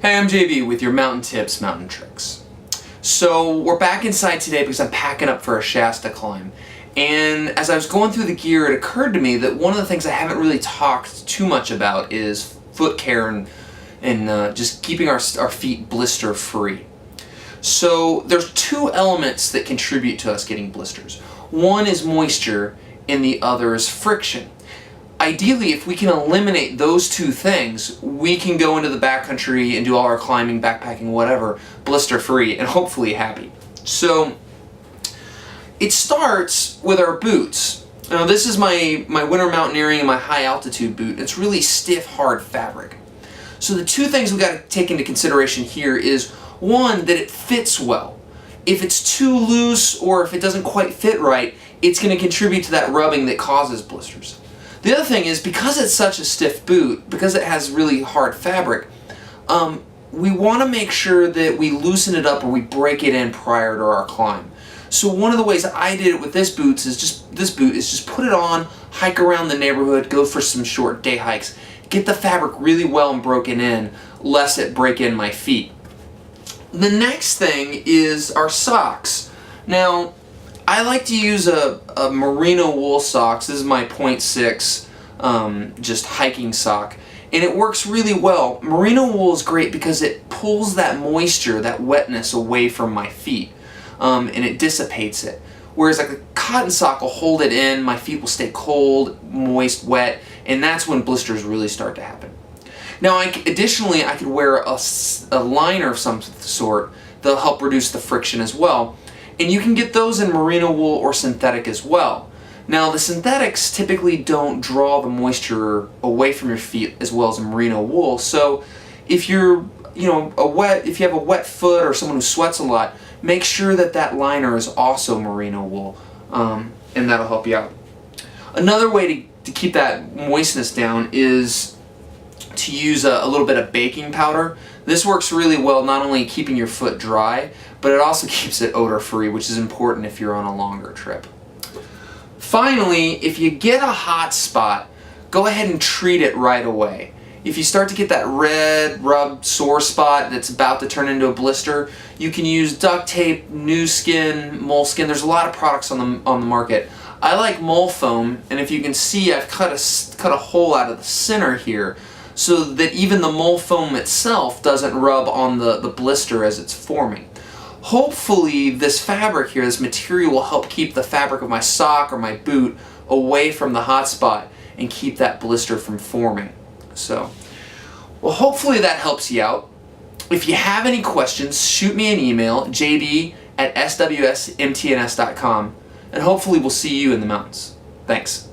Hey, I'm JB with your Mountain Tips, Mountain Tricks. So we're back inside today because I'm packing up for a Shasta climb. And as I was going through the gear, it occurred to me that one of the things I haven't really talked too much about is foot care and just keeping our feet blister free. So there's two elements that contribute to us getting blisters. One is moisture and the other is friction. Ideally, if we can eliminate those two things, we can go into the backcountry and do all our climbing, backpacking, whatever, blister-free and hopefully happy. So it starts with our boots. Now this is my winter mountaineering and my high altitude boot. It's really stiff, hard fabric. So the two things we've got to take into consideration here is, one, that it fits well. If it's too loose or if it doesn't quite fit right, it's going to contribute to that rubbing that causes blisters. The other thing is, because it's such a stiff boot, because it has really hard fabric, we want to make sure that we loosen it up or we break it in prior to our climb. So one of the ways I did it with this boot is just put it on, hike around the neighborhood, go for some short day hikes, get the fabric really well and broken in, lest it break in my feet. The next thing is our socks. Now, I like to use a merino wool socks. This is my 0.6 just hiking sock, and it works really well. Merino wool is great because it pulls that moisture, that wetness away from my feet, and it dissipates it. Whereas like a cotton sock will hold it in, my feet will stay cold, moist, wet, and that's when blisters really start to happen. Now additionally, I could wear a liner of some sort that'll help reduce the friction as well. And you can get those in merino wool or synthetic as well. Now the synthetics typically don't draw the moisture away from your feet as well as merino wool. So if you're, if you have a wet foot or someone who sweats a lot, make sure that that liner is also merino wool, and that'll help you out. Another way to keep that moistness down is to use a little bit of baking powder. This works really well, not only keeping your foot dry, but it also keeps it odor-free, which is important if you're on a longer trip. Finally, if you get a hot spot, go ahead and treat it right away. If you start to get that red, rubbed, sore spot that's about to turn into a blister, you can use duct tape, new skin, moleskin. There's a lot of products on the market. I like mole foam, and if you can see, I've cut a hole out of the center here, so that even the mole foam itself doesn't rub on the blister as it's forming. Hopefully this fabric here, this material, will help keep the fabric of my sock or my boot away from the hot spot and keep that blister from forming. So, well, hopefully that helps you out. If you have any questions, shoot me an email, jd@swsmtns.com, and hopefully we'll see you in the mountains. Thanks.